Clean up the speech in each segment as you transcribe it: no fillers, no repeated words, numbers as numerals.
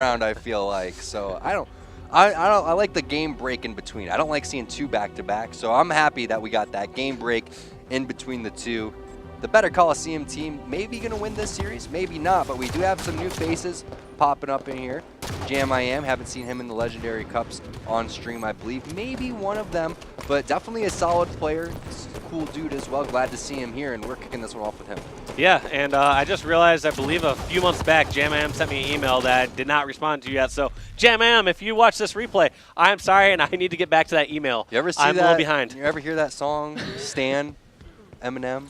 round, I feel like. So I like the game break in between. I don't like seeing two back-to-back, so I'm happy that we got that game break in between the two. The better Coliseum team maybe going to win this series, maybe not, but we do have some new faces popping up in here. Jam I Am, haven't seen him in the Legendary Cups on stream, I believe. Maybe one of them, but definitely a solid player. Cool dude as well. Glad to see him here, and we're kicking this one off with him. Yeah, and I just realized, I believe a few months back, Jam sent me an email that did not respond to you yet. So, Jam, if you watch this replay, I'm sorry, and I need to get back to that email. You ever see I'm that? a little behind. You ever hear that song, Stan? Eminem?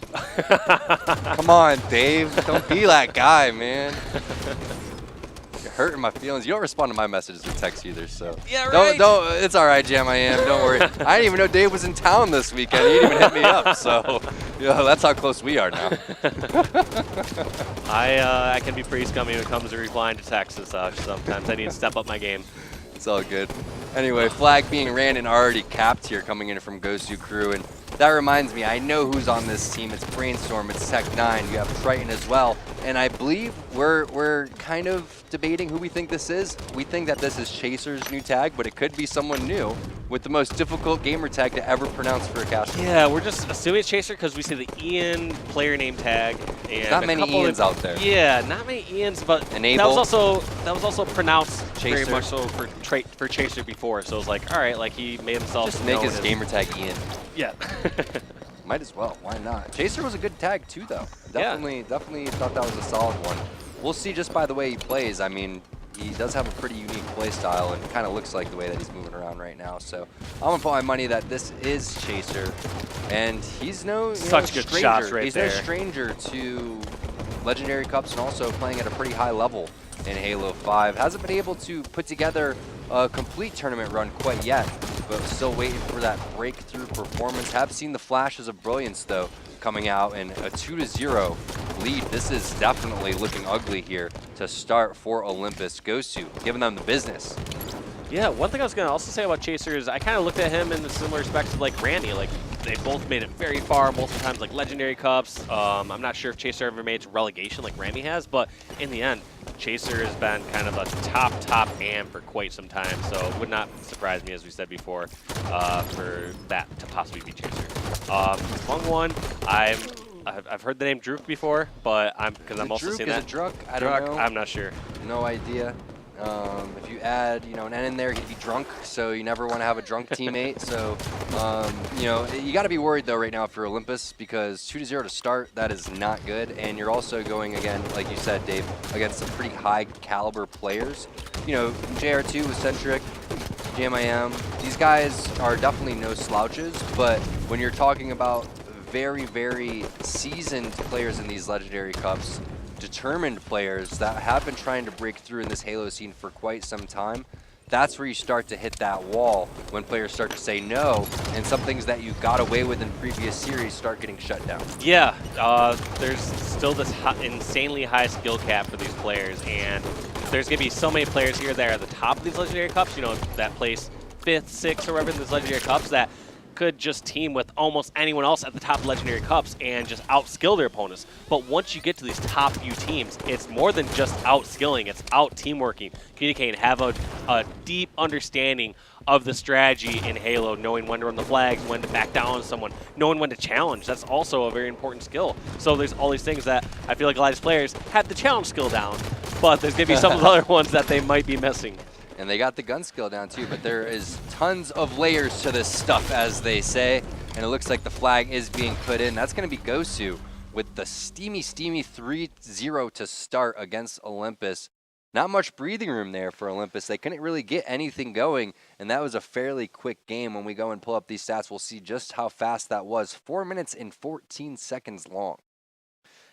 Come on, Dave. Don't be that guy, man. You're hurting my feelings. You don't respond to my messages or texts either, so. Yeah, right. Don't. It's all right, Jam I Am. Don't worry. I didn't even know Dave was in town this weekend. He didn't even hit me up, so that's how close we are now. I can be pretty scummy when it comes to replying to texts and such. Sometimes I need to step up my game. It's all good. Anyway, flag being ran and already capped here coming in from Gosu crew. And that reminds me, I know who's on this team. It's Brainstorm, it's Tech9, you have Triton as well. And I believe we're kind of debating who we think this is. We think that this is Chaser's new tag, but it could be someone new with the most difficult gamer tag to ever pronounce for a caster. Yeah, we're just assuming it's Chaser because we see the Ian player name tag. And not many Ians out there. Yeah, not many Ians, but Enable. that was also pronounced Chaser. very much so for Chaser before. So it was like, all right, like he made himself just make his gamer tag Ian. Yeah. Might as well. Why not? Chaser was a good tag too, though. Definitely thought that was a solid one. We'll see just by the way he plays. I mean, he does have a pretty unique play style and kind of looks like the way that he's moving around right now. So I'm gonna put my money that this is Chaser, and he's no such good stranger. shots right he's there. No stranger to Legendary Cups and also playing at a pretty high level in Halo 5. Hasn't been able to put together a complete tournament run quite yet, but still waiting for that breakthrough performance. Have seen the flashes of brilliance though coming out in a 2-0 lead. This is definitely looking ugly here to start for Olympus. Gosu giving them the business. Yeah, one thing I was going to also say about Chaser is I kind of looked at him in the similar respects to like Randy. Like they both made it very far, multiple times like Legendary Cups. I'm not sure if Chaser ever made it to relegation like Randy has, but in the end, Chaser has been kind of a top AM for quite some time. So it would not surprise me, as we said before, for that to possibly be Chaser. Long one, I've heard the name Druk before, but I'm also seeing that. Is it Druk? I don't know. I'm not sure. No idea. If you add, an N in there, he'd be drunk, so you never want to have a drunk teammate. So, you got to be worried, though, right now for Olympus, because 2-0 to start, that is not good. And you're also going, again, like you said, Dave, against some pretty high-caliber players. JR2 with Centric, Jam I Am, these guys are definitely no slouches, but when you're talking about very, very seasoned players in these Legendary Cups, determined players that have been trying to break through in this Halo scene for quite some time, that's where you start to hit that wall when players start to say no, and some things that you got away with in previous series start getting shut down. Yeah, there's still this insanely high skill cap for these players, and there's going to be so many players here that are at the top of these Legendary Cups, that place 5th, 6th, or whatever in these Legendary Cups that could just team with almost anyone else at the top of Legendary Cups and just outskill their opponents. But once you get to these top few teams, it's more than just outskilling, it's out teamworking, communicating, have a deep understanding of the strategy in Halo, knowing when to run the flags, when to back down on someone, knowing when to challenge. That's also a very important skill. So there's all these things that I feel like a lot of these players have the challenge skill down, but there's going to be some of the other ones that they might be missing. And they got the gun skill down too, but there is tons of layers to this stuff, as they say. And it looks like the flag is being put in. That's going to be Gosu with the steamy 3-0 to start against Olympus. Not much breathing room there for Olympus. They couldn't really get anything going, and that was a fairly quick game. When we go and pull up these stats, we'll see just how fast that was. 4 minutes and 14 seconds long.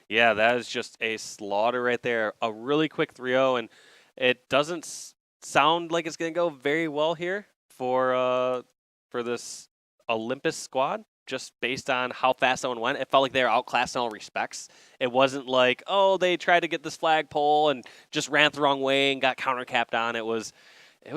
Yeah, that is just a slaughter right there. A really quick 3-0, and it doesn't sound like it's going to go very well here for this Olympus squad, just based on how fast that one went. It felt like they were outclassed in all respects. It wasn't like, oh, they tried to get this flagpole and just ran the wrong way and got counter-capped on. It was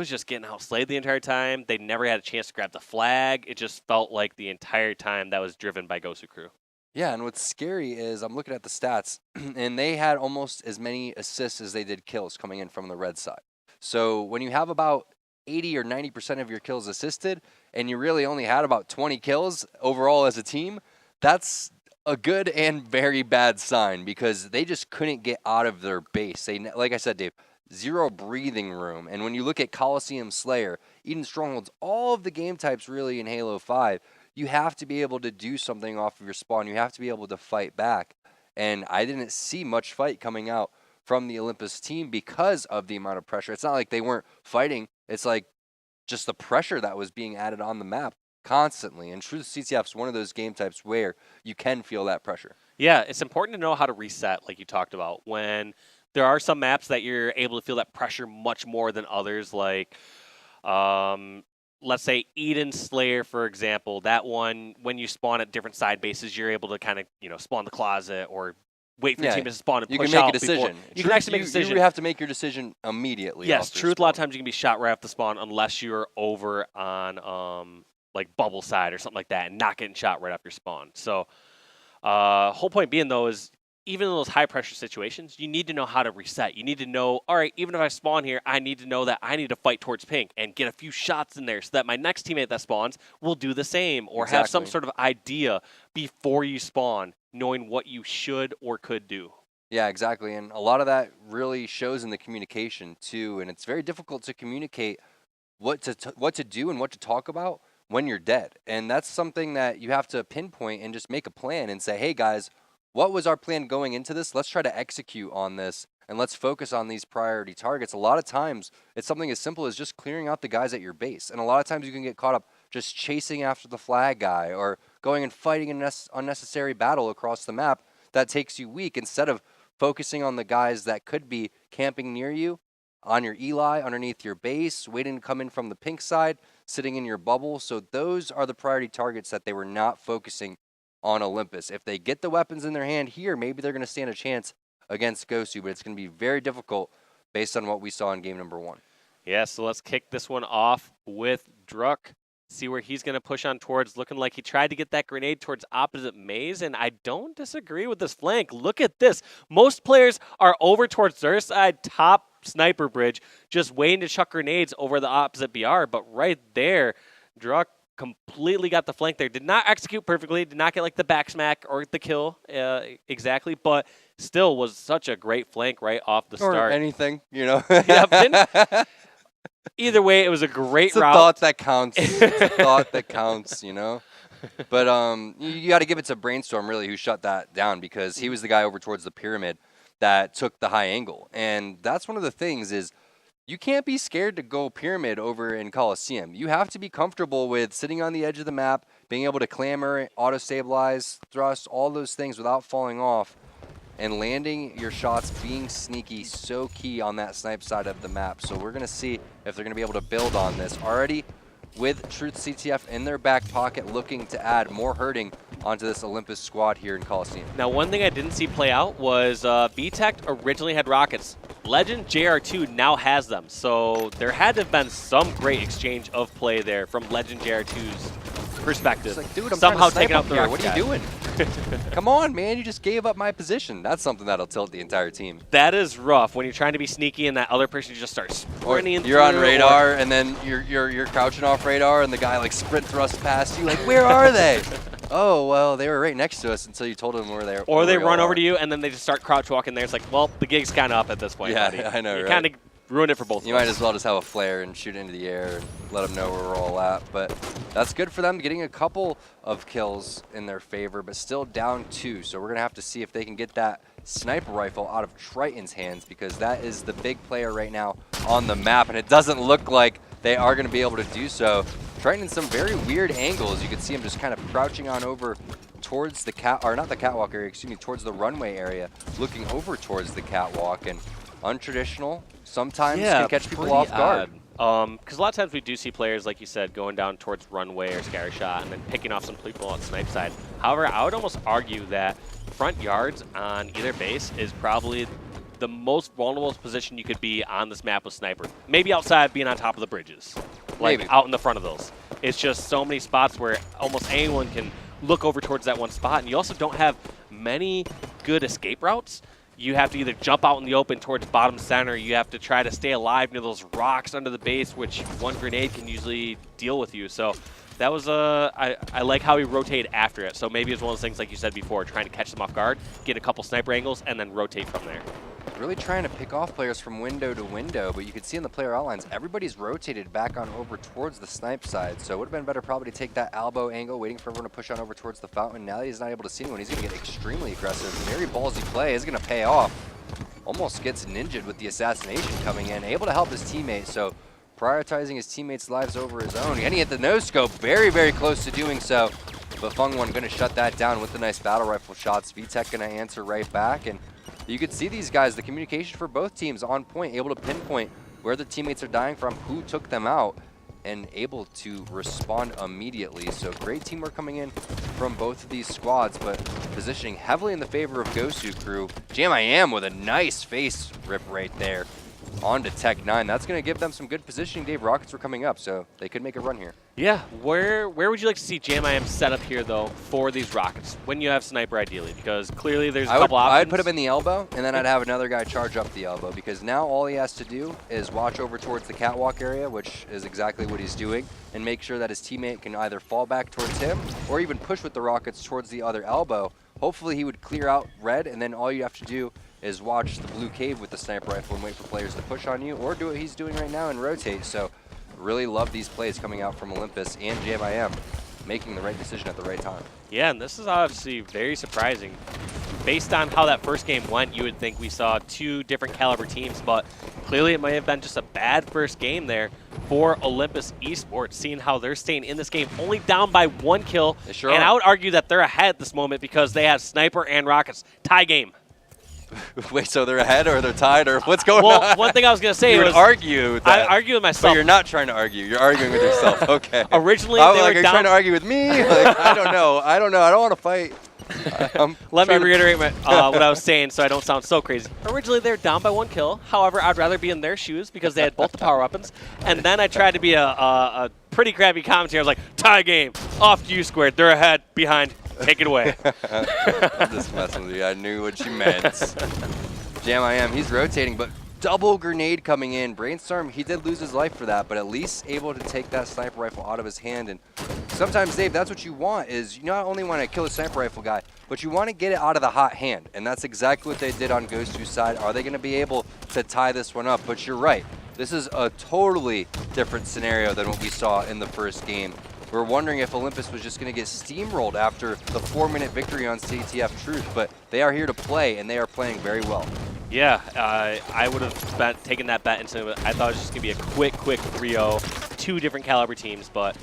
just getting outslayed the entire time. They never had a chance to grab the flag. It just felt like the entire time that was driven by Gosu crew. Yeah, and what's scary is I'm looking at the stats, and they had almost as many assists as they did kills coming in from the red side. So when you have about 80 or 90% of your kills assisted, and you really only had about 20 kills overall as a team, that's a good and very bad sign because they just couldn't get out of their base. They, like I said, Dave, zero breathing room. And when you look at Coliseum Slayer, Eden Strongholds, all of the game types really in Halo 5, you have to be able to do something off of your spawn. You have to be able to fight back. And I didn't see much fight coming out from the Olympus team because of the amount of pressure. It's not like they weren't fighting. It's like just the pressure that was being added on the map constantly. And Truth CTF is one of those game types where you can feel that pressure. Yeah, it's important to know how to reset, like you talked about. When there are some maps that you're able to feel that pressure much more than others, like let's say Eden Slayer, for example. That one, when you spawn at different side bases, you're able to kind of spawn the closet or wait for your team to spawn and push out. You can make a decision. You can actually make a decision. You have to make your decision immediately. Yes, Truth, a lot of times you can be shot right off the spawn unless you're over on like bubble side or something like that and not getting shot right off your spawn. So whole point being, though, is even in those high-pressure situations, you need to know how to reset. You need to know, all right, even if I spawn here, I need to know that I need to fight towards pink and get a few shots in there so that my next teammate that spawns will do the same or have some sort of idea before you spawn, knowing what you should or could do. Yeah, exactly. And a lot of that really shows in the communication, too. And it's very difficult to communicate what to do and what to talk about when you're dead. And that's something that you have to pinpoint and just make a plan and say, hey, guys, what was our plan going into this? Let's try to execute on this, and let's focus on these priority targets. A lot of times, it's something as simple as just clearing out the guys at your base. And a lot of times you can get caught up just chasing after the flag guy or going and fighting an unnecessary battle across the map that takes you weak instead of focusing on the guys that could be camping near you, on your Eli, underneath your base, waiting to come in from the pink side, sitting in your bubble. So those are the priority targets that they were not focusing on Olympus. If they get the weapons in their hand here, maybe they're going to stand a chance against Gosu, but it's going to be very difficult based on what we saw in game number 1. Yeah, so let's kick this one off with Druk. See where he's going to push on towards, looking like he tried to get that grenade towards opposite maze, and I don't disagree with this flank. Look at this. Most players are over towards their side, top sniper bridge, just waiting to chuck grenades over the opposite BR, but right there, Druk completely got the flank there. Did not execute perfectly, did not get like the back smack or the kill exactly, but still was such a great flank right off the start. Or anything, Yep, either way, it was a great route. It's a thought that counts. It's a thought that counts, But you got to give it to Brainstorm, really, who shut that down because he was the guy over towards the pyramid that took the high angle. And that's one of the things is you can't be scared to go pyramid over in Coliseum. You have to be comfortable with sitting on the edge of the map, being able to clamor, auto-stabilize, thrust, all those things without falling off, and landing your shots, being sneaky, so key on that snipe side of the map. So we're going to see if they're going to be able to build on this. Already with Truth CTF in their back pocket, looking to add more hurting onto this Olympus squad here in Coliseum. Now, one thing I didn't see play out was VTech originally had rockets. Legend JR2 now has them, so there had to have been some great exchange of play there from Legend JR2's perspective. It's like, dude, I'm somehow taking out the here. rocket What are you doing? Come on, man, you just gave up my position. That's something that'll tilt the entire team. That is rough when you're trying to be sneaky and that other person just starts sprinting. You're on radar and then you're crouching off radar and the guy like sprint thrusts past you. Like, where are they? Oh, well, they were right next to us until you told them where they were. Or they run over to you and then they just start crouch walking there. It's like, well, the gig's kind of up at this point. Yeah, buddy. I know, you right? kind of ruined it for both of us. You might as well just have a flare and shoot into the air and let them know where we're all at. But that's good for them, getting a couple of kills in their favor, but still down 2. So we're going to have to see if they can get that sniper rifle out of Triton's hands because that is the big player right now on the map, and it doesn't look like they are going to be able to do so. Triton in some very weird angles. You can see him just kind of crouching on over towards the not the catwalk area, excuse me, towards the runway area, looking over towards the catwalk, and untraditional sometimes can catch people off guard. Because a lot of times we do see players, like you said, going down towards runway or scatter shot and then picking off some people on snipe side. However, I would almost argue that front yards on either base is probably the most vulnerable position you could be on this map with sniper. Maybe outside being on top of the bridges, like out in the front of those. It's just so many spots where almost anyone can look over towards that one spot, and you also don't have many good escape routes. you have to either jump out in the open towards bottom center, you have to try to stay alive near those rocks under the base, which one grenade can usually deal with you. So that was I like how he rotated after it. So maybe it's one of those things, like you said before, trying to catch them off guard, get a couple sniper angles, and then rotate from there. Really trying to pick off players from window to window, but you can see in the player outlines, everybody's rotated back on over towards the snipe side. So it would have been better probably to take that elbow angle, waiting for everyone to push on over towards the fountain. Now that he's not able to see anyone, he's going to get extremely aggressive. Very ballsy play is going to pay off. Almost gets ninja'd with the assassination coming in, able to help his teammate. So prioritizing his teammates' lives over his own. And he hit the no-scope, very, very close to doing so. But Fungwon going to shut that down with the nice battle rifle shots. VTech going to answer right back. And you could see these guys, the communication for both teams on point, able to pinpoint where the teammates are dying from, who took them out, and able to respond immediately. So great teamwork coming in from both of these squads, but positioning heavily in the favor of Gosu crew. JamIam with a nice face rip right there onto Tech9. That's going to give them some good positioning. Dave, Rockets were coming up, so they could make a run here. Yeah, where would you like to see JamIam set up here, though, for these Rockets, when you have Sniper, ideally? Because clearly there's a couple options. I'd put him in the elbow, and then I'd have another guy charge up the elbow, because now all he has to do is watch over towards the catwalk area, which is exactly what he's doing, and make sure that his teammate can either fall back towards him or even push with the Rockets towards the other elbow. Hopefully he would clear out red, and then all you have to do is watch the blue cave with the sniper rifle and wait for players to push on you, or do what he's doing right now and rotate. So really love these plays coming out from Olympus and JamIam, making the right decision at the right time. Yeah, and this is obviously very surprising. Based on how that first game went, you would think we saw two different caliber teams, but clearly it may have been just a bad first game there for Olympus eSports, seeing how they're staying in this game, only down by 1 kill. They sure and are. I would argue that they're ahead at this moment because they have Sniper and Rockets. Tie game. Wait, so they're ahead or they're tied, or what's going on? Well, one thing I was going to say you was... would argue that. I argue with myself. But you're not trying to argue. You're arguing with yourself. Okay. Originally, I was they like, were are you down... trying to argue with me? Like, I don't know. I don't want to fight. Let me reiterate what I was saying so I don't sound so crazy. Originally, they were down by 1 kill. However, I'd rather be in their shoes because they had both the power weapons. And then I tried to be a pretty crappy commentator. I was like, tie game. Off to you squared. They're ahead, behind. Take it away. I'm just messing with you. I knew what you meant. JamIam, he's rotating, but double grenade coming in. Brainstorm, he did lose his life for that, but at least able to take that sniper rifle out of his hand. And sometimes, Dave, that's what you want, is you not only want to kill a sniper rifle guy, but you want to get it out of the hot hand. And that's exactly what they did on Gosu's side. Are they going to be able to tie this one up? But you're right. This is a totally different scenario than what we saw in the first game. We're wondering if Olympus was just going to get steamrolled after the 4-minute victory on CTF Truth, but they are here to play, and they are playing very well. Yeah, I would have taken that bet into it. I thought it was just going to be a quick 3-0, 2 different caliber teams, but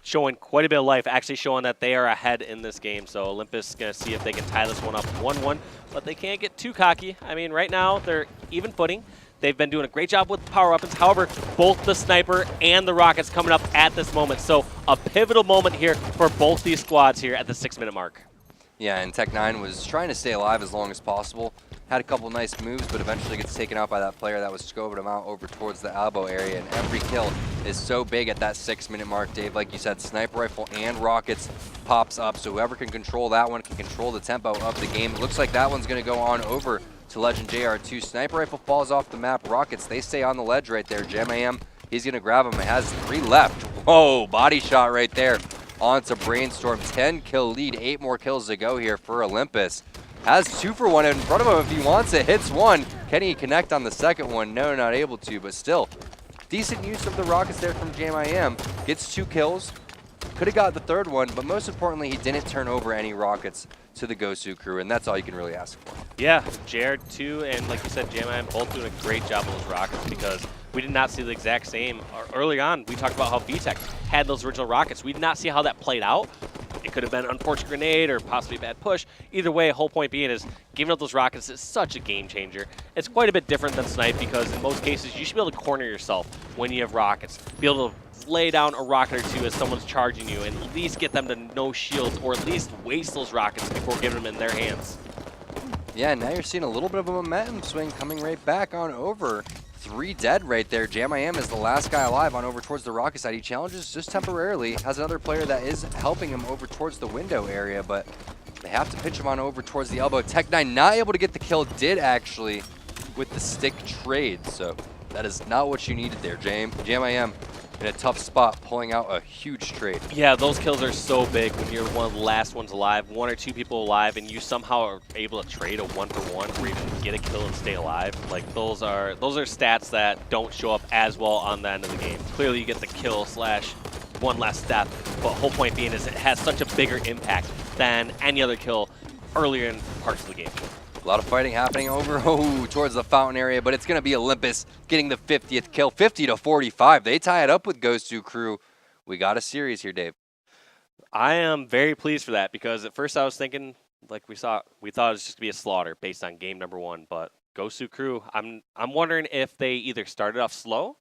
showing quite a bit of life, actually showing that they are ahead in this game. So Olympus is going to see if they can tie this one up 1-1, but they can't get too cocky. I mean, right now, they're even footing. They've been doing a great job with power weapons. However, both the Sniper and the Rockets coming up at this moment. So a pivotal moment here for both these squads here at the 6-minute mark. Yeah, and Tech9 was trying to stay alive as long as possible. Had a couple nice moves, but eventually gets taken out by that player that was scoping him out over towards the elbow area. And every kill is so big at that 6-minute mark, Dave. Like you said, sniper rifle and rockets pops up. So whoever can control that one can control the tempo of the game. It looks like that one's going to go on over to Legend JR2. Sniper rifle falls off the map. Rockets, they stay on the ledge right there. JamIam, he's going to grab him. It has 3 left. Whoa, body shot right there onto Brainstorm. 10-kill lead, 8 more kills to go here for Olympus. Has 2 for 1 in front of him if he wants it. Hits 1. Can he connect on the second one? No, not able to, but still. Decent use of the Rockets there from JamIam. Gets 2 kills. Could have got the 3rd one, but most importantly, he didn't turn over any Rockets to the Gosu crew, and that's all you can really ask for. Yeah, JR2 and, like you said, JamIam both doing a great job with those Rockets because we did not see the exact same. Early on, we talked about how VTech had those original Rockets. We did not see how that played out. It could have been an unfortunate grenade or possibly a bad push. Either way, whole point being is giving up those Rockets is such a game changer. It's quite a bit different than Snipe because in most cases, you should be able to corner yourself when you have Rockets. Be able to lay down a rocket or 2 as someone's charging you and at least get them to no shields or at least waste those Rockets before giving them in their hands. Yeah, now you're seeing a little bit of a momentum swing coming right back on over. 3 dead right there. JamIam is the last guy alive on over towards the rocket side. He challenges just temporarily. Has another player that is helping him over towards the window area, but They have to pitch him on over towards the elbow. Tech9 not able to get the kill, did actually with the stick trade. So that is not what you needed there, JMIM in a tough spot, pulling out a huge trade. Yeah, those kills are so big when you're one of the last ones alive, 1 or 2 people alive, and you somehow are able to trade a 1-for-1 or even get a kill and stay alive. Like those are stats that don't show up as well on the end of the game. Clearly you get the kill slash one last step, but whole point being is it has such a bigger impact than any other kill earlier in parts of the game. A lot of fighting happening over towards the fountain area, but it's going to be Olympus getting the 50th kill, 50-45. They tie it up with Gosu crew. We got a series here, Dave. I am very pleased for that because at first I was thinking, like we thought it was just going to be a slaughter based on game number 1, but Gosu crew, I'm wondering if they either started off slow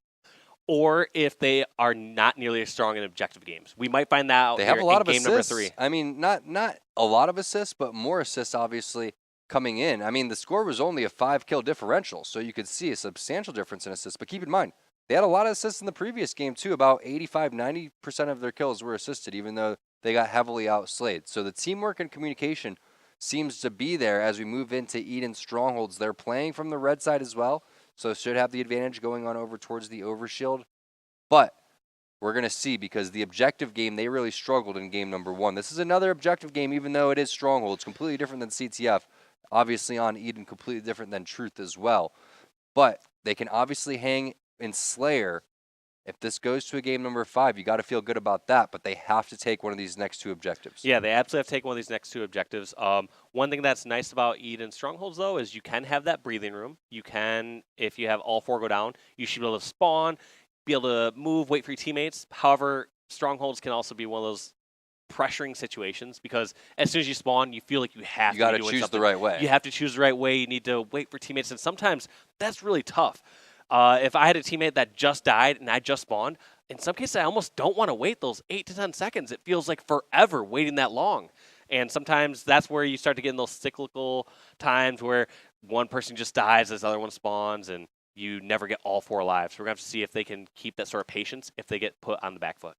or if they are not nearly as strong in objective games. We might find that out they have a lot of game assists. number 3. I mean, not a lot of assists, but more assists, obviously, coming in. I mean, the score was only a 5-kill differential, so you could see a substantial difference in assists. But keep in mind, they had a lot of assists in the previous game, too. About 85-90% of their kills were assisted, even though they got heavily outslayed. So the teamwork and communication seems to be there as we move into Eden Strongholds. They're playing from the red side as well, so should have the advantage going on over towards the overshield. But we're going to see, because the objective game, they really struggled in game number 1. This is another objective game, even though it is Strongholds, completely different than CTF. Obviously on Eden, completely different than Truth as well. But they can obviously hang in Slayer. If this goes to a game number 5, you got to feel good about that, but they have to take one of these next 2 objectives. Yeah, they absolutely have to take one of these next 2 objectives. One thing that's nice about Eden Strongholds, though, is you can have that breathing room. You can, if you have all 4 go down, you should be able to spawn, be able to move, wait for your teammates. However, Strongholds can also be one of those pressuring situations because as soon as you spawn, you feel like you have to be doing something. You got to choose the right way. You have to choose the right way. You need to wait for teammates, and sometimes that's really tough. If I had a teammate that just died and I just spawned, in some cases I almost don't want to wait those 8 to 10 seconds. It feels like forever waiting that long. And sometimes that's where you start to get in those cyclical times where one person just dies as the other one spawns and you never get all 4 alive. So we're going to have to see if they can keep that sort of patience if they get put on the back foot.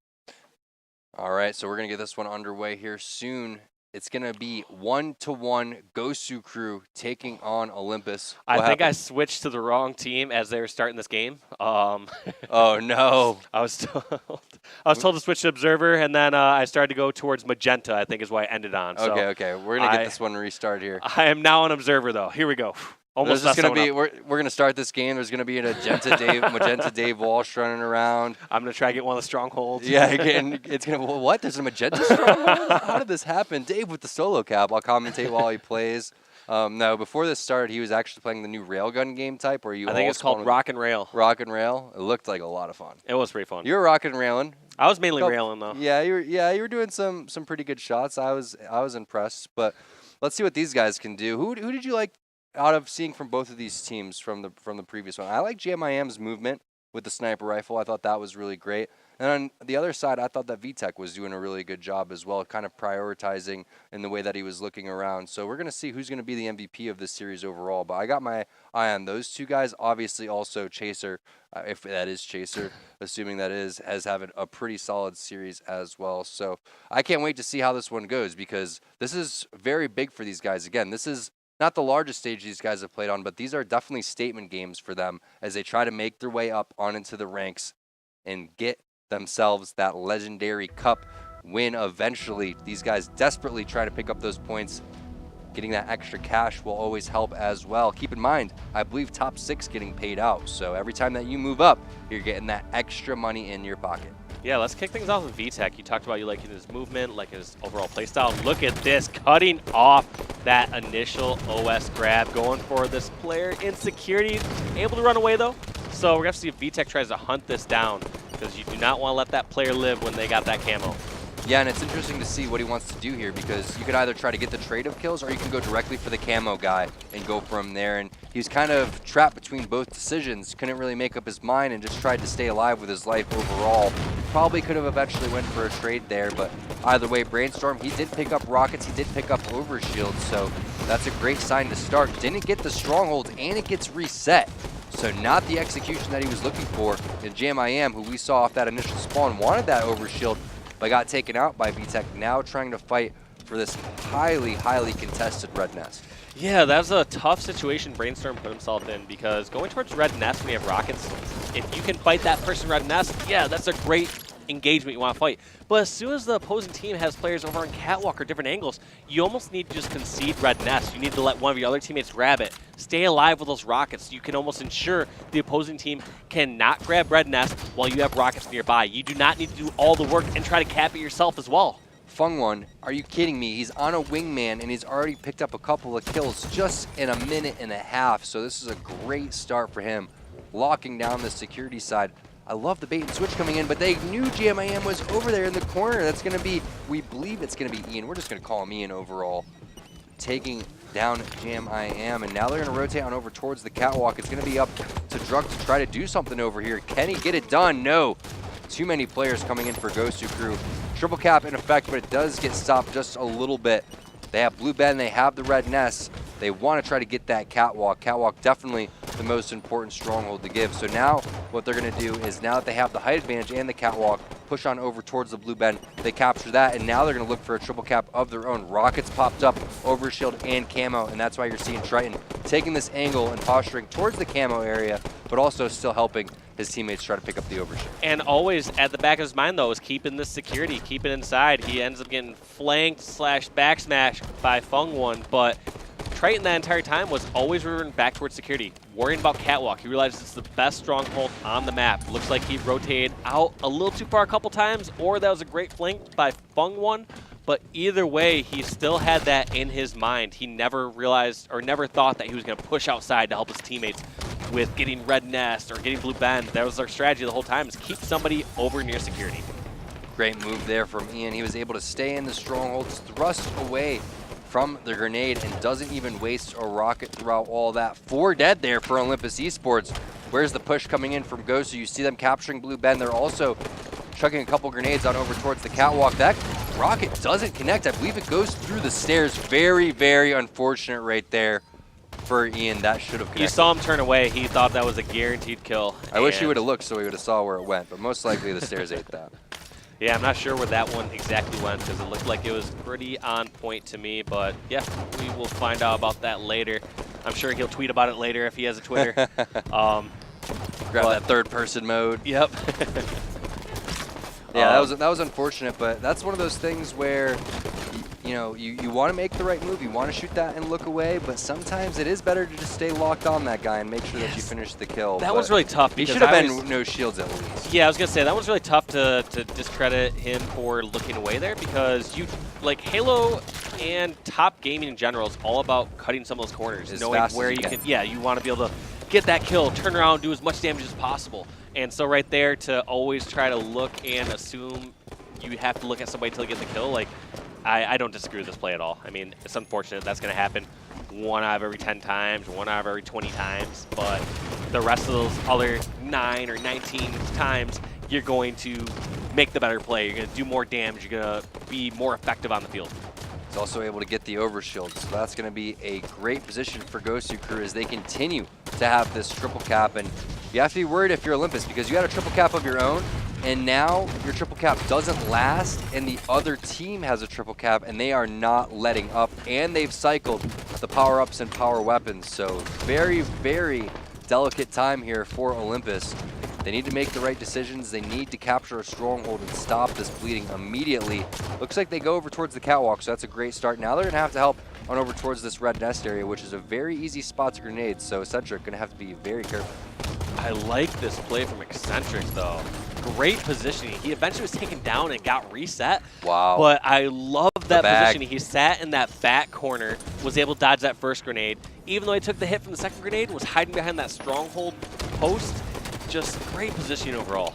All right, so we're going to get this one underway here soon. It's going to be 1-1 Gosu crew taking on Olympus. I think I switched to the wrong team as they were starting this game. Oh, no. I was told to switch to Observer, and then I started to go towards Magenta, I think is why I ended on. So Okay. We're going to get this one restarted here. I am now an Observer, though. Here we go. Almost There's going to be we're going to start this game. There's going to be a Magenta Dave Walsh running around. I'm going to try to get one of the strongholds. Yeah, again, it's going to what? There's a Magenta stronghold? How did this happen? Dave with the solo cap. I'll commentate while he plays. No, before this started, he was actually playing the new railgun game type where you I think it's called Rock and Rail. Rock and Rail. It looked like a lot of fun. It was pretty fun. You were rock and railing. I was mainly railing though. Yeah, you were doing some pretty good shots. I was impressed, but let's see what these guys can do. Who did you like out of seeing from both of these teams from the previous one? I like JMIM's movement with the sniper rifle. I thought that was really great. And on the other side, I thought that VTech was doing a really good job as well, kind of prioritizing in the way that he was looking around. So we're going to see who's going to be the MVP of this series overall. But I got my eye on those 2 guys. Obviously also Chaser, if that is Chaser, assuming that is, has having a pretty solid series as well. So I can't wait to see how this one goes because this is very big for these guys. Again, this is not the largest stage these guys have played on, but these are definitely statement games for them as they try to make their way up on into the ranks and get themselves that legendary cup win eventually. These guys desperately try to pick up those points. Getting that extra cash will always help as well. Keep in mind, I believe top 6 getting paid out. So every time that you move up, you're getting that extra money in your pocket. Yeah, let's kick things off with VTech. You talked about you liking his movement, like his overall playstyle. Look at this, cutting off that initial OS grab, going for this player insecurity. Able to run away though. So we're going to see if VTech tries to hunt this down because you do not want to let that player live when they got that camo. Yeah, and it's interesting to see what he wants to do here because you could either try to get the trade of kills or you can go directly for the camo guy and go from there. And he's kind of trapped between both decisions, couldn't really make up his mind and just tried to stay alive with his life overall. Probably could have eventually went for a trade there, but either way, Brainstorm, he did pick up rockets, he did pick up overshield, so that's a great sign to start. Didn't get the stronghold and it gets reset. So not the execution that he was looking for. And JMIM, who we saw off that initial spawn, wanted that overshield, but got taken out by VTech. Now trying to fight for this highly, highly contested red nest. Yeah, that was a tough situation Brainstorm put himself in, because going towards red nest when you have rockets, if you can fight that person red nest, yeah, that's a great engagement you want to fight. But as soon as the opposing team has players over on catwalk or different angles, you almost need to just concede red nest. You need to let one of your other teammates grab it. Stay alive with those rockets. You can almost ensure the opposing team cannot grab red nest while you have rockets nearby. You do not need to do all the work and try to cap it yourself as well. Fung1, are you kidding me? He's on a wingman and he's already picked up a couple of kills just in a minute and a half. So this is a great start for him, locking down the security side. I love the bait and switch coming in, but they knew GMIM was over there in the corner. That's going to be, we believe it's going to be Ian. We're just going to call him Ian overall, taking down GMIM. And now they're going to rotate on over towards the catwalk. It's going to be up to Drunk to try to do something over here. Can he get it done? No. Too many players coming in for Gosu crew. Triple cap in effect, but it does get stopped just a little bit. They have Blue Ben, they have the red nest. They want to try to get that catwalk. Catwalk definitely the most important stronghold to give. So now what they're going to do is, now that they have the height advantage and the catwalk, push on over towards the Blue Ben. They capture that, and now they're going to look for a triple cap of their own. Rockets popped up, overshield and camo, and that's why you're seeing Triton taking this angle and posturing towards the camo area, but also still helping his teammates try to pick up the overshield. And always at the back of his mind, though, is keeping this security, keep it inside. He ends up getting flanked / back smash by Fung1, but Triton that entire time was always reverting back towards security, worrying about catwalk. He realized it's the best stronghold on the map. Looks like he rotated out a little too far a couple times, or that was a great flank by Fung1. But either way, he still had that in his mind. He never realized or never thought that he was going to push outside to help his teammates with getting red nest or getting blue bend. That was our strategy the whole time, is keep somebody over near security. Great move there from Ian. He was able to stay in the strongholds, thrust away from the grenade, and doesn't even waste a rocket throughout all that. 4 dead there for Olympus eSports. Where's the push coming in from Gosu? You see them capturing Blue Ben. They're also chucking a couple grenades on over towards the catwalk. That rocket doesn't connect. I believe it goes through the stairs. Very, very unfortunate right there for Ian. That should have connected. You saw him turn away. He thought that was a guaranteed kill. I wish he would have looked so he would have saw where it went, but most likely the stairs ate that. Yeah, I'm not sure where that one exactly went, because it looked like it was pretty on point to me, but yeah, we will find out about that later. I'm sure he'll tweet about it later if he has a Twitter. Grab that third person mode. Yep. Yeah, that was unfortunate, but that's one of those things where you want to make the right move, you want to shoot that and look away, but sometimes it is better to just stay locked on that guy and make sure that you finish the kill. That was really tough. He should have been no shields at least. Yeah, I was going to say, that was really tough to discredit him for looking away there, because Halo and top gaming in general is all about cutting some of those corners, knowing where you can. Yeah, you want to be able to get that kill, turn around, do as much damage as possible. And so right there, to always try to look and assume you have to look at somebody until you get the kill, I don't disagree with this play at all. I mean, it's unfortunate that's going to happen 1 out of every 10 times, 1 out of every 20 times, but the rest of those other 9 or 19 times, you're going to make the better play. You're going to do more damage. You're going to be more effective on the field. He's also able to get the overshield, so that's going to be a great position for Gosu crew as they continue to have this triple cap. And you have to be worried if you're Olympus, because you had a triple cap of your own, and now your triple cap doesn't last, and the other team has a triple cap, and they are not letting up, and they've cycled the power-ups and power weapons. So very, very delicate time here for Olympus. They need to make the right decisions. They need to capture a stronghold and stop this bleeding immediately. Looks like they go over towards the catwalk, so that's a great start. Now they're going to have to help on over towards this red nest area, which is a very easy spot to grenade, so Eccentric going to have to be very careful. I like this play from Eccentric, though. Great positioning. He eventually was taken down and got reset. Wow. But I love that positioning. He sat in that back corner, was able to dodge that first grenade. Even though he took the hit from the second grenade, was hiding behind that stronghold post. Just great positioning overall.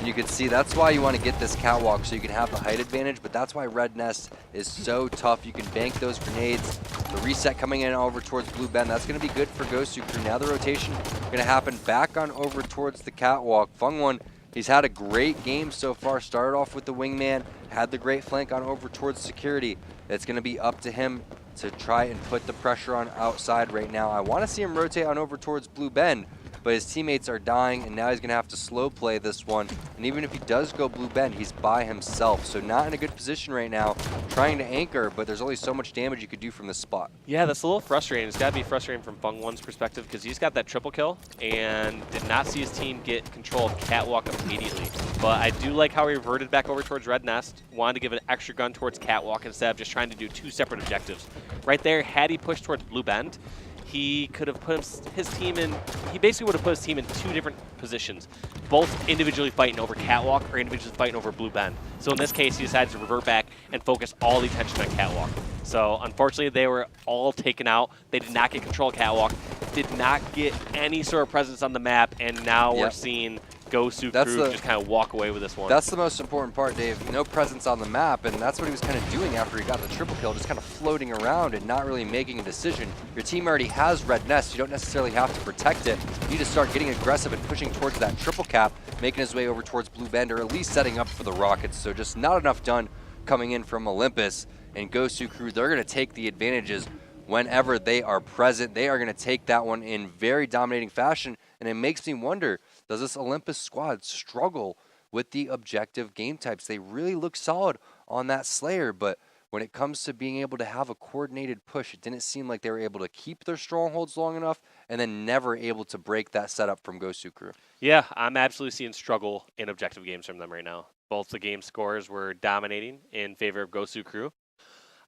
You can see that's why you want to get this catwalk, so you can have the height advantage, but that's why red nest is so tough. You can bank those grenades. The reset coming in over towards Blue Ben, that's going to be good for Gosu crew. Now the rotation going to happen back on over towards the catwalk. Fung1, he's had a great game so far. Started off with the wingman, had the great flank on over towards security. It's going to be up to him to try and put the pressure on outside right now. I want to see him rotate on over towards Blue Ben, but his teammates are dying, and now he's going to have to slow play this one. And even if he does go blue bend, he's by himself. So not in a good position right now, trying to anchor, but there's only so much damage you could do from this spot. Yeah, that's a little frustrating. It's got to be frustrating from Fung One's perspective because he's got that triple kill and did not see his team get control of Catwalk immediately. But I do like how he reverted back over towards Red Nest, wanted to give an extra gun towards Catwalk instead of just trying to do 2 separate objectives. Right there, had he pushed towards blue bend, he could have put his team in, he basically would have put his team in 2 different positions, both individually fighting over Catwalk or individually fighting over blue bend. So in this case, he decided to revert back and focus all the attention on Catwalk. So unfortunately, they were all taken out. They did not get control of Catwalk, did not get any sort of presence on the map, and now we're seeing Gosu crew just kind of walk away with this one. That's the most important part, Dave. No presence on the map, and that's what he was kind of doing after he got the triple kill, just kind of floating around and not really making a decision. Your team already has Red Nest. You don't necessarily have to protect it. You need to start getting aggressive and pushing towards that triple cap, making his way over towards blue bend, or at least setting up for the rockets. So just not enough done coming in from Olympus. And Gosu crew, they're going to take the advantages whenever they are present. They are going to take that one in very dominating fashion, and it makes me wonder, does this Olympus squad struggle with the objective game types? They really look solid on that Slayer, but when it comes to being able to have a coordinated push, it didn't seem like they were able to keep their strongholds long enough and then never able to break that setup from Gosu crew. Yeah, I'm absolutely seeing struggle in objective games from them right now. Both the game scores were dominating in favor of Gosu crew.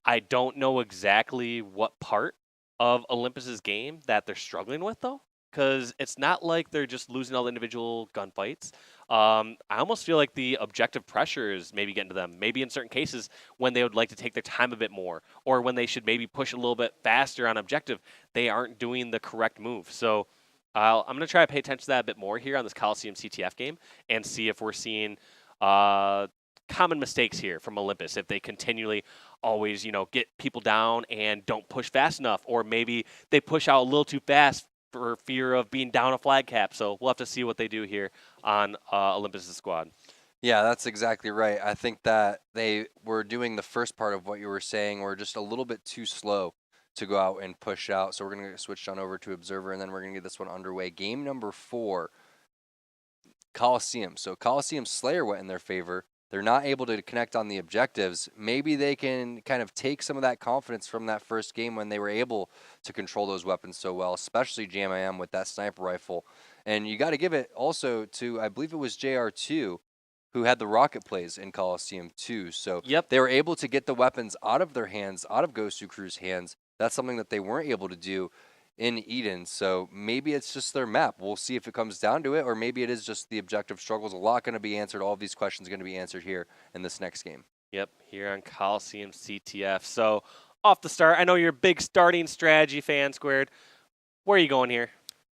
I don't know exactly what part of Olympus's game that they're struggling with, though, because it's not like they're just losing all the individual gunfights. I almost feel like the objective pressure is maybe getting to them. Maybe in certain cases when they would like to take their time a bit more, or when they should maybe push a little bit faster on objective, they aren't doing the correct move. So I'm going to try to pay attention to that a bit more here on this Coliseum CTF game and see if we're seeing common mistakes here from Olympus, if they continually always, get people down and don't push fast enough, or maybe they push out a little too fast for fear of being down a flag cap. So we'll have to see what they do here on Olympus' squad. Yeah, that's exactly right. I think that they were doing the first part of what you were saying, or just a little bit too slow to go out and push out. So we're going to switch on over to Observer, and then we're going to get this one underway. Game number 4, Coliseum. So Coliseum Slayer went in their favor. They're not able to connect on the objectives. Maybe they can kind of take some of that confidence from that first game when they were able to control those weapons so well, especially Jam with that sniper rifle. And you got to give it also to, I believe it was JR2, who had the rocket plays in Coliseum 2. So they were able to get the weapons out of their hands, out of Gosu Crew's hands. That's something that they weren't able to do in Eden. So maybe it's just their map. We'll see if it comes down to it, or maybe it is just the objective struggles. A lot going to be answered. All of these questions are going to be answered here in this next game. Yep, here on Coliseum CTF. So off the start, I know you're a big starting strategy fan, Squared. Where are you going here?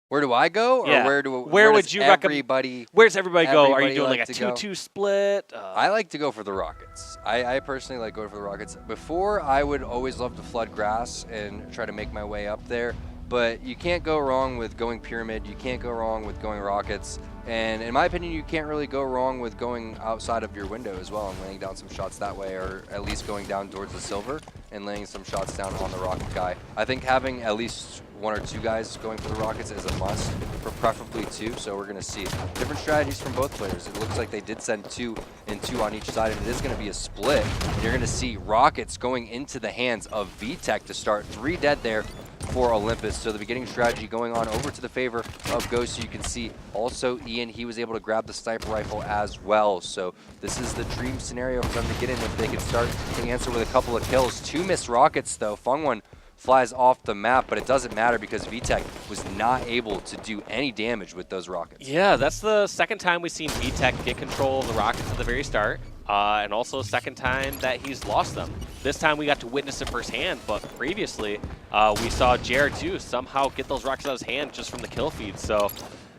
Where do I go? Or yeah. where would you recommend? Where's everybody go? Are you doing like a 2-2 split? I like to go for the Rockets. I personally like going for the Rockets. Before, I would always love to flood grass and try to make my way up there. But you can't go wrong with going Pyramid. You can't go wrong with going Rockets. And in my opinion, you can't really go wrong with going outside of your window as well and laying down some shots that way, or at least going down towards the silver and laying some shots down on the Rocket guy. I think having at least 1 or 2 guys going for the Rockets is a must, preferably 2. So we're going to see different strategies from both players. It looks like they did send 2 and 2 on each side, and it is going to be a split. And you're going to see Rockets going into the hands of VTech to start. 3 dead there for Olympus. So the beginning strategy going on over to the favor of Gosu. You can see also Ian, he was able to grab the sniper rifle as well. So this is the dream scenario for them to get in if they can start to answer with a couple of kills. 2 missed rockets though. Fung flies off the map, but it doesn't matter because VTech was not able to do any damage with those rockets. Yeah, that's the second time we've seen VTech get control of the rockets at the very start. And also second time that he's lost them. This time we got to witness it firsthand, but previously we saw JR2 somehow get those rockets out of his hand just from the kill feed. So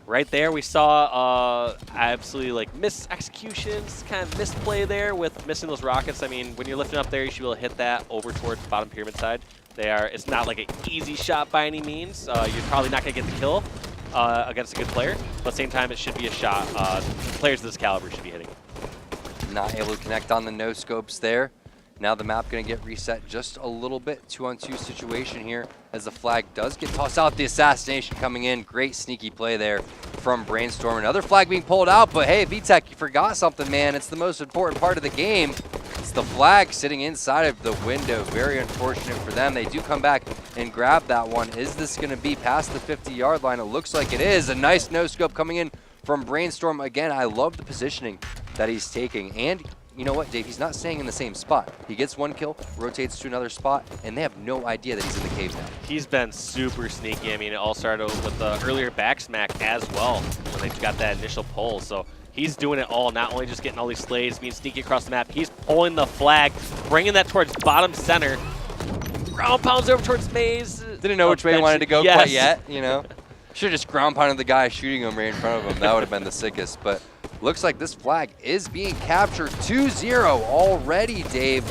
right there we saw absolutely like missed executions, kind of misplay there with missing those rockets. I mean, when you're lifting up there, you should be able to hit that over towards the bottom pyramid side. It's not like an easy shot by any means. You're probably not going to get the kill against a good player, but at the same time it should be a shot. Players of this caliber should be hitting. Not able to connect on the no scopes there. Now the map going to get reset just a little bit. 2-on-2 situation here as the flag does get tossed out. The assassination coming in. Great sneaky play there from Brainstorm. Another flag being pulled out, but hey, VTech, you forgot something, man. It's the most important part of the game. It's the flag sitting inside of the window. Very unfortunate for them. They do come back and grab that one. Is this going to be past the 50-yard line? It looks like it is. A nice no-scope coming in from Brainstorm. Again, I love the positioning that he's taking. And you know what, Dave? He's not staying in the same spot. He gets one kill, rotates to another spot, and they have no idea that he's in the cave now. He's been super sneaky. I mean, it all started with the earlier back smack as well when they got that initial pull. So he's doing it all, not only just getting all these slays, being sneaky across the map, he's pulling the flag, bringing that towards bottom center. Ground pounds over towards Maze. Didn't know which way he wanted to go quite yet, you know. Should have just ground pounded the guy shooting him right in front of him. That would have been the sickest. But looks like this flag is being captured. 2-0 already, Dave.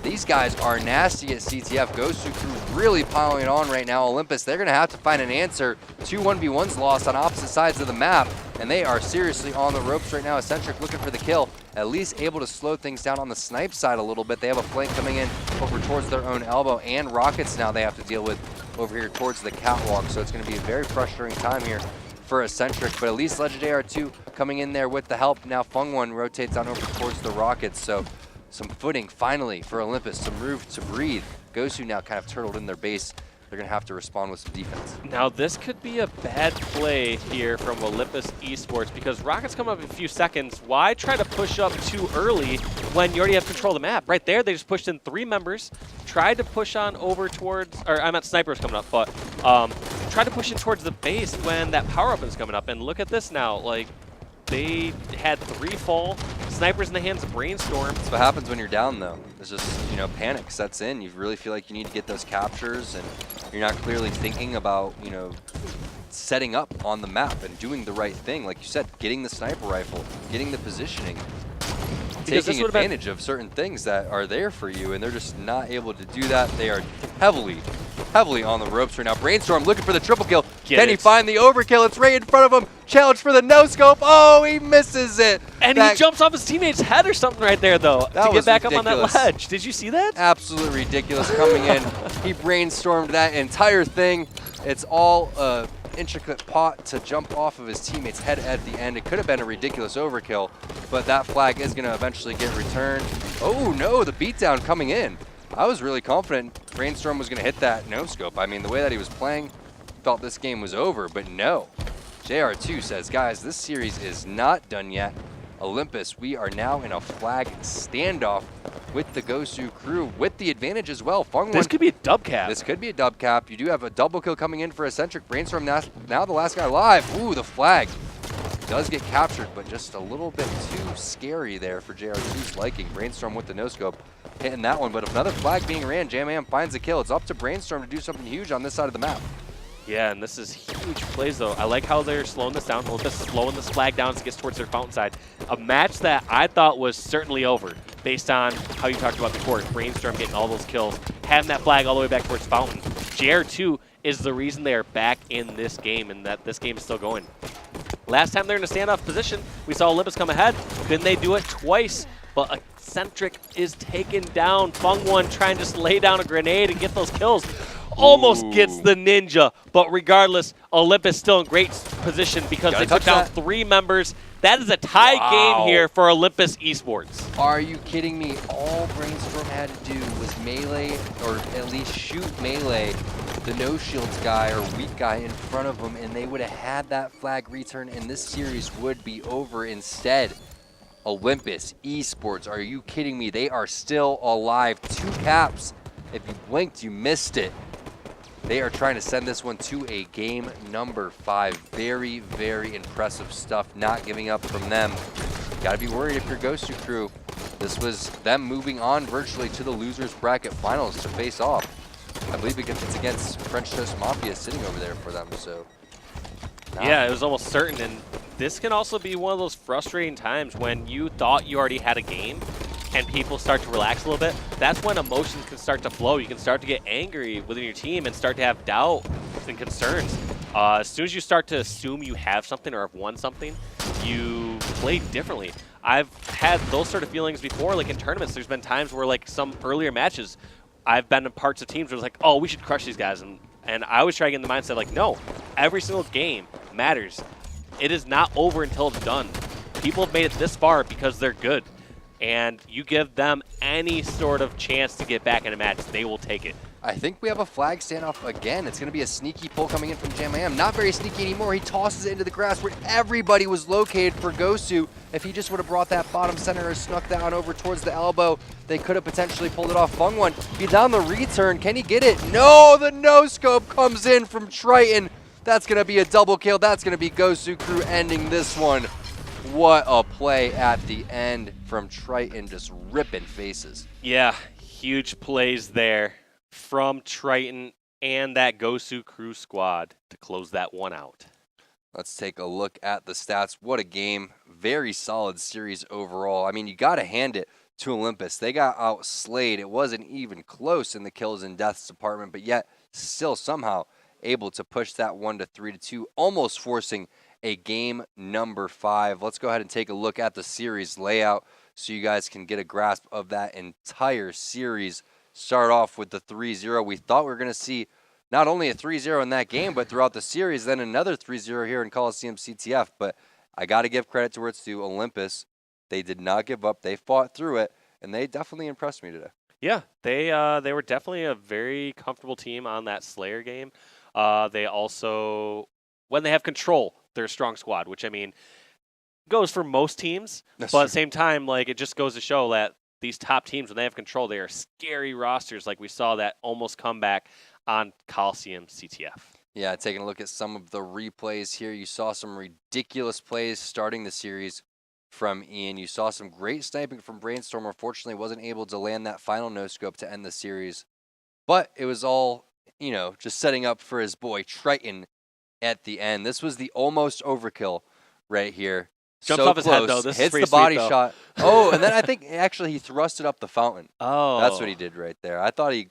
These guys are nasty at CTF. Gosu crew really piling it on right now. Olympus, they're going to have to find an answer. 2 1v1s lost on opposite sides of the map, and they are seriously on the ropes right now. Eccentric looking for the kill, at least able to slow things down on the snipe side a little bit. They have a flank coming in over towards their own elbow, and rockets now they have to deal with over here towards the catwalk. So it's going to be a very frustrating time here for Eccentric, but at least Legendary R2 coming in there with the help. Now Fung1 rotates on over towards the rockets, so some footing finally for Olympus, some room to breathe. Gosu now kind of turtled in their base. They're going to have to respond with some defense. Now this could be a bad play here from Olympus eSports because Rockets come up in a few seconds. Why try to push up too early when you already have control of the map? Right there, they just pushed in 3 members, tried to push on over towards, or I'm at snipers coming up, but tried to push in towards the base when that power-up is coming up. And look at this now, like, they had 3 fall, snipers in the hands of Brainstorm. That's what happens when you're down, though. It's just, you know, panic sets in. You really feel like you need to get those captures, and you're not clearly thinking about, you know, setting up on the map and doing the right thing. Like you said, getting the sniper rifle, getting the positioning, taking advantage of certain things that are there for you, and they're just not able to do that. They are heavily on the ropes right now. Brainstorm looking for the triple kill. Can he find the overkill? It's right in front of him. Challenge for the no-scope. Oh, he misses it. And he jumps off his teammate's head or something right there, though, to get back up on that ledge. Did you see that? Absolutely ridiculous coming in. He brainstormed that entire thing. It's all intricate pot to jump off of his teammate's head at the end. It could have been a ridiculous overkill, but that flag is going to eventually get returned. Oh, no, the beatdown coming in. I was really confident Brainstorm was going to hit that no-scope. I mean, the way that he was playing, felt this game was over, but no. JR2 says, guys, this series is not done yet. Olympus, we are now in a flag standoff with the Gosu crew, with the advantage as well. This could be a dub cap. This could be a dub cap. You do have a double kill coming in for Eccentric. Brainstorm now the last guy alive. Ooh, the flag does get captured, but just a little bit too scary there for JR2's liking. Brainstorm with the no-scope hitting that one, but another flag being ran. Jam finds a kill. It's up to Brainstorm to do something huge on this side of the map. Yeah, and this is huge plays, though. I like how they're slowing this down. Olympus slowing this flag down as it gets towards their fountain side. A match that I thought was certainly over based on how you talked about before. Brainstorm getting all those kills, having that flag all the way back towards fountain. JR2 is the reason they are back in this game and that this game is still going. Last time they're in a standoff position, we saw Olympus come ahead. Then they do it twice, but Eccentric is taken down. Fung1 trying to just lay down a grenade and get those kills. Almost gets the ninja, but regardless, Olympus still in great position because they took down 3 members. That is a tie game here for Olympus eSports. Are you kidding me? All Brainstorm had to do was melee, or at least shoot melee, the no-shields guy or weak guy in front of them, and they would have had that flag return, and this series would be over. Instead, Olympus eSports, are you kidding me? They are still alive. 2 caps. If you blinked, you missed it. They are trying to send this one to a game number 5. Very, very impressive stuff. Not giving up from them. Got to be worried if you're Gosu crew. This was them moving on virtually to the losers bracket finals to face off. I believe it's against French Toast Mafia sitting over there for them. So yeah, it was almost certain. And this can also be one of those frustrating times when you thought you already had a game and people start to relax a little bit. That's when emotions can start to flow. You can start to get angry within your team and start to have doubt and concerns. As soon as you start to assume you have something or have won something, you play differently. I've had those sort of feelings before, like in tournaments. There's been times where like some earlier matches, I've been in parts of teams where it's like, oh, we should crush these guys. And I always try to get in the mindset like, no, every single game matters. It is not over until it's done. People have made it this far because they're good. And you give them any sort of chance to get back in a match, they will take it. I think we have a flag standoff again. It's going to be a sneaky pull coming in from Jam-Am. Not very sneaky anymore. He tosses it into the grass where everybody was located for Gosu. If he just would have brought that bottom center or snuck down over towards the elbow, they could have potentially pulled it off. Fung One, he down the return. Can he get it? No, the no-scope comes in from Triton. That's going to be a double kill. That's going to be Gosu Crew ending this one. What a play at the end from Triton, just ripping faces. Yeah, huge plays there from Triton and that Gosu Crew squad to close that one out. Let's take a look at the stats. What a game. Very solid series overall. I mean, you got to hand it to Olympus. They got outslayed. It wasn't even close in the kills and deaths department, but yet still somehow able to push that 1-3-2, almost forcing a game number 5. Let's go ahead and take a look at the series layout so you guys can get a grasp of that entire series. Start off with the 3-0. We thought we were going to see not only a 3-0 in that game, but throughout the series, then another 3-0 here in Coliseum CTF. But I got to give credit to where it's due. Olympus, they did not give up. They fought through it, and they definitely impressed me today. Yeah, they were definitely a very comfortable team on that Slayer game. They also, when they have control, they're a strong squad, which, I mean, goes for most teams. That's but true. at the same time, like, it just goes to show that these top teams, when they have control, they are scary rosters, like we saw that almost comeback on Coliseum CTF. Yeah, taking a look at some of the replays here, you saw some ridiculous plays starting the series from Ian. You saw some great sniping from Brainstorm. Unfortunately, wasn't able to land that final no-scope to end the series. But it was all, you know, just setting up for his boy Triton at the end. This was the almost overkill right here. Jumps so off his close, head, though. This is hits pretty the body sweet, though. shot. Oh, and then I think actually he thrusted up the fountain. Oh. That's what he did right there. I thought he